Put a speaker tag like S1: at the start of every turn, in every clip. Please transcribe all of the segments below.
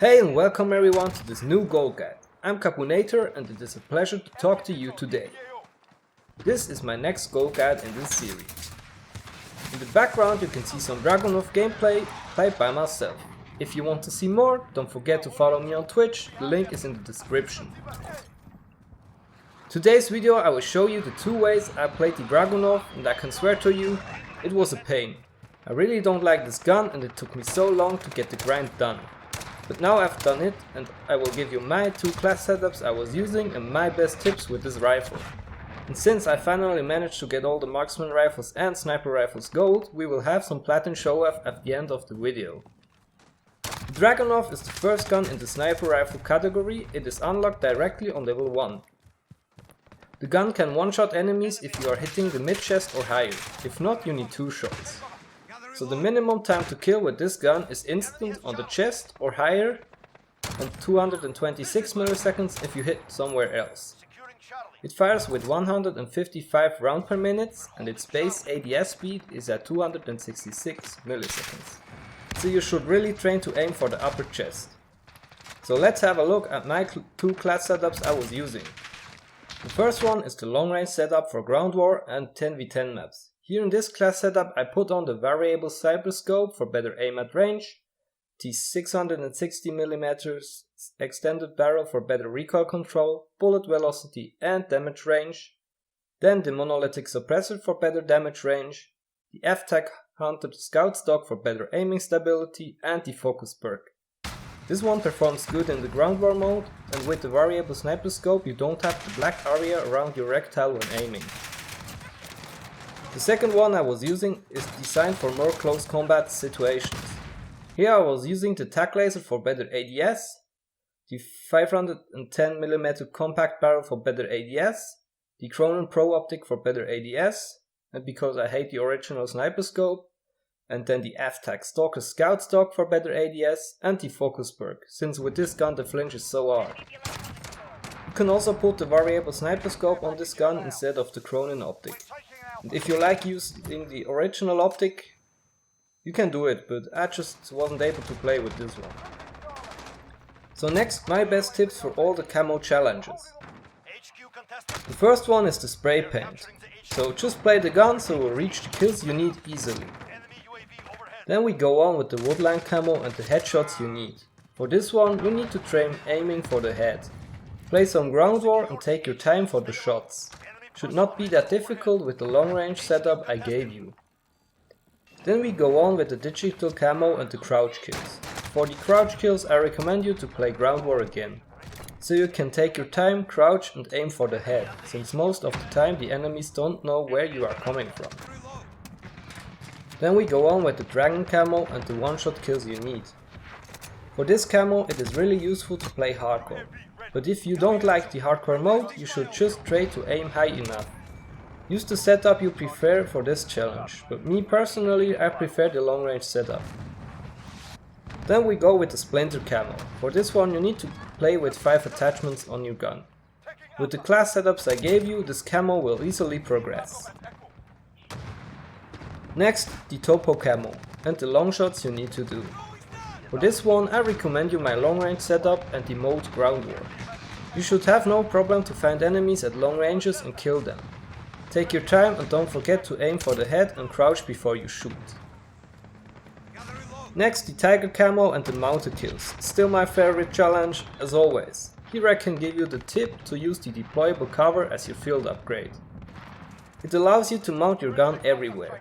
S1: Hey and welcome everyone to this new gold guide. I'm Capunator and it is a pleasure to talk to you today. This is my next gold guide in this series. In the background you can see some Dragunov gameplay played by myself. If you want to see more, don't forget to follow me on Twitch, the link is in the description. Today's video I will show you the two ways I played the Dragunov, and I can swear to you, it was a pain. I really don't like this gun and it took me so long to get the grind done. But now I've done it and I will give you my two class setups I was using and my best tips with this rifle. And since I finally managed to get all the marksman rifles and sniper rifles gold, we will have some platinum show off at the end of the video. The Dragunov is the first gun in the sniper rifle category. It is unlocked directly on level 1. The gun can one-shot enemies if you are hitting the mid-chest or higher. If not, you need 2 shots. So the minimum time to kill with this gun is instant on the chest or higher and 226 milliseconds if you hit somewhere else. It fires with 155 rounds per minute and its base ADS speed is at 266 milliseconds. So you should really train to aim for the upper chest. So let's have a look at my two class setups I was using. The first one is the long range setup for ground war and 10v10 maps. Here in this class setup I put on the variable cyber scope for better aim at range, the 660mm extended barrel for better recoil control, bullet velocity and damage range, then the monolithic suppressor for better damage range, the F-Tac Hunter scout stock for better aiming stability and the focus perk. This one performs good in the ground war mode, and with the variable sniper scope you don't have the black area around your rectile when aiming. The second one I was using is designed for more close combat situations. Here I was using the TAC laser for better ADS, the 510mm compact barrel for better ADS, the Cronin Pro optic for better ADS, and because I hate the original sniper scope, and then the F-Tac Stalker Scout stock for better ADS and the focus perk, since with this gun the flinch is so hard. You can also put the variable sniper scope on this gun instead of the Cronin optic. And if you like using the original optic, you can do it, but I just wasn't able to play with this one. So next, my best tips for all the camo challenges. The first one is the spray paint. So just play the gun so you'll reach the kills you need easily. Then we go on with the woodline camo and the headshots you need. For this one you need to train aiming for the head. Play some ground war and take your time for the shots. Should not be that difficult with the long range setup I gave you. Then we go on with the digital camo and the crouch kills. For the crouch kills I recommend you to play ground war again. So you can take your time, crouch and aim for the head, since most of the time the enemies don't know where you are coming from. Then we go on with the dragon camo and the one-shot kills you need. For this camo it is really useful to play hardcore. But if you don't like the hardcore mode, you should just try to aim high enough. Use the setup you prefer for this challenge, but me personally I prefer the long range setup. Then we go with the splinter camo. For this one you need to play with 5 attachments on your gun. With the class setups I gave you, this camo will easily progress. Next, the topo camo and the long shots you need to do. For this one I recommend you my long range setup and the mode ground war. You should have no problem to find enemies at long ranges and kill them. Take your time and don't forget to aim for the head and crouch before you shoot. Next, the tiger camo and the mounted kills. Still my favorite challenge as always. Here I can give you the tip to use the deployable cover as your field upgrade. It allows you to mount your gun everywhere.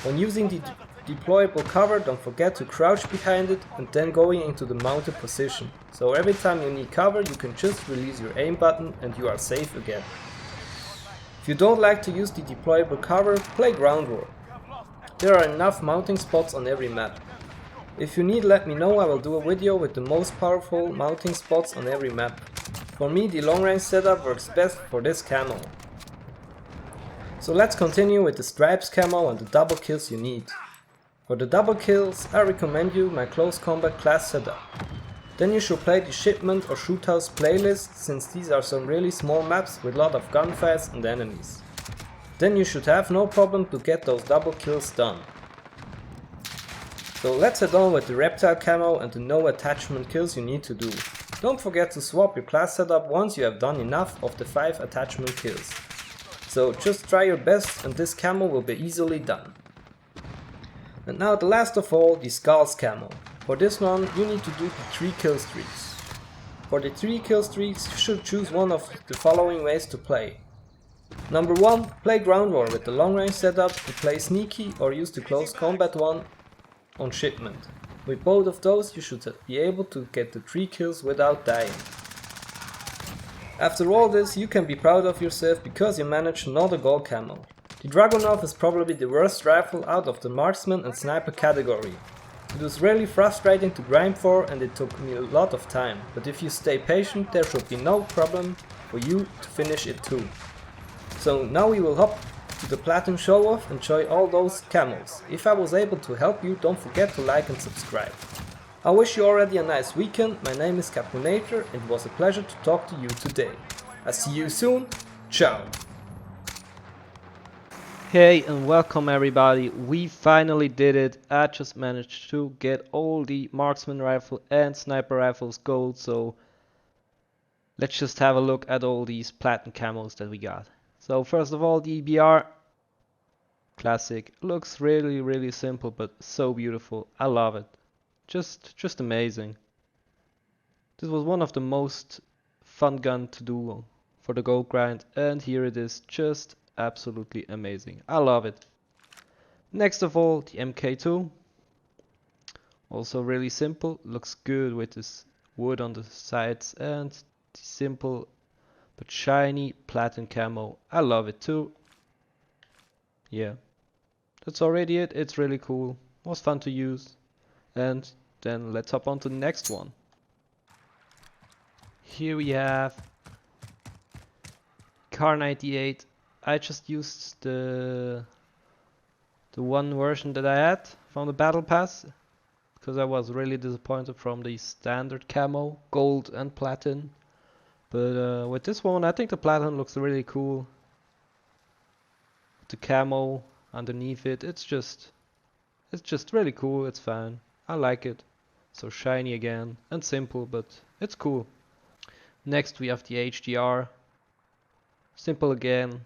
S1: When using the deployable cover, don't forget to crouch behind it and then going into the mounted position. So every time you need cover you can just release your aim button and you are safe again. If you don't like to use the deployable cover, play ground war. There are enough mounting spots on every map. If you need, let me know, I will do a video with the most powerful mounting spots on every map. For me the long range setup works best for this camo. So let's continue with the stripes camo and the double kills you need. For the double kills I recommend you my close combat class setup. Then you should play the shipment or shoot house playlist, since these are some really small maps with a lot of gunfights and enemies. Then you should have no problem to get those double kills done. So let's head on with the reptile camo and the no attachment kills you need to do. Don't forget to swap your class setup once you have done enough of the 5 attachment kills. So just try your best and this camo will be easily done. And now the last of all, the skulls camo. For this one you need to do the 3 kill streaks. For the 3 kill streaks you should choose one of the following ways to play. Number 1, play ground war with the long range setup and play sneaky or use the close combat one on shipment. With both of those you should be able to get the 3 kills without dying. After all this you can be proud of yourself because you managed another gold camo. The Dragunov is probably the worst rifle out of the marksman and sniper category. It was really frustrating to grind for and it took me a lot of time, but if you stay patient there should be no problem for you to finish it too. So now we will hop to the Platinum show off and enjoy all those camos. If I was able to help you, don't forget to like and subscribe. I wish you already a nice weekend. My name is Capunator and it was a pleasure to talk to you today. I see you soon. Ciao.
S2: Hey and welcome everybody, we finally did it. I just managed to get all the marksman rifle and sniper rifles gold, so let's just have a look at all these platinum camos that we got. So first of all, the BR classic looks really simple but so beautiful. I love it. Just amazing. This was one of the most fun gun to do for the gold grind and here it is, just absolutely amazing. I love it. Next of all, the MK2. Also really simple, looks good with this wood on the sides and the simple but shiny platinum camo. I love it too. Yeah, that's already it. It's really cool, was fun to use. And then let's hop on to the next one. Here we have Car 98. I just used the one version that I had from the battle pass because I was really disappointed from the standard camo, gold and platinum. But with this one I think the platinum looks really cool. The camo underneath it, it's just really cool, it's fine. I like it. So shiny again and simple, but it's cool. Next we have the HDR. Simple again.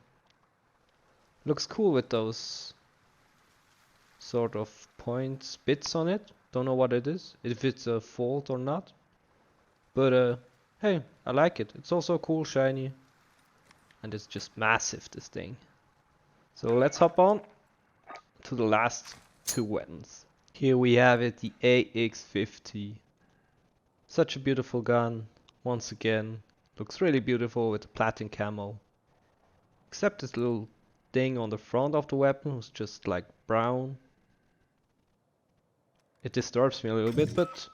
S2: Looks cool with those sort of points, bits on it. Don't know what it is, if it's a fault or not. But hey, I like it. It's also cool, shiny. And it's just massive, this thing. So let's hop on to the last 2 weapons. Here we have it, the AX50. Such a beautiful gun. Once again, looks really beautiful with the platinum camo. Except this little thing on the front of the weapon was just like brown. It disturbs me a little bit, but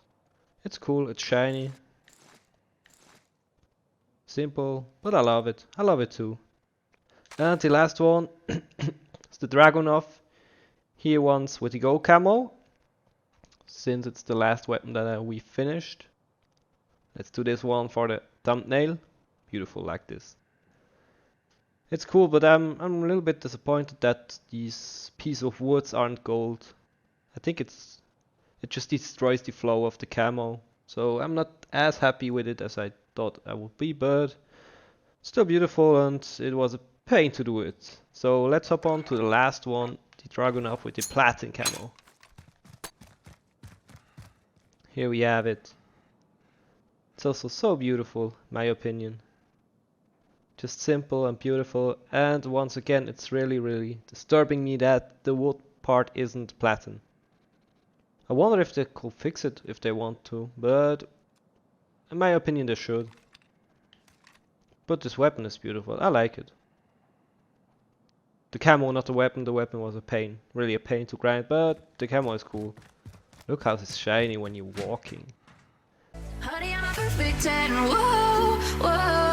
S2: it's cool, it's shiny. Simple, but I love it. I love it too. And the last one is the Dragunov. Here once with the gold camo. Since it's the last weapon that we finished. Let's do this one for the thumbnail. Beautiful like this. It's cool, but I'm a little bit disappointed that these pieces of woods aren't gold. I think it just destroys the flow of the camo. So I'm not as happy with it as I thought I would be, but still beautiful and it was a pain to do it. So let's hop on to the last one, the Dragunov with the platinum camo. Here we have it. It's also so beautiful, my opinion. Just simple and beautiful, and once again it's really disturbing me that the wood part isn't platinum. I wonder if they could fix it if they want to, but in my opinion they should. But this weapon is beautiful, I like it. The camo, not the weapon was a pain, really a pain to grind, but the camo is cool. Look how it's shiny when you're walking.
S3: Honey, I'm a perfect 10, whoa, whoa.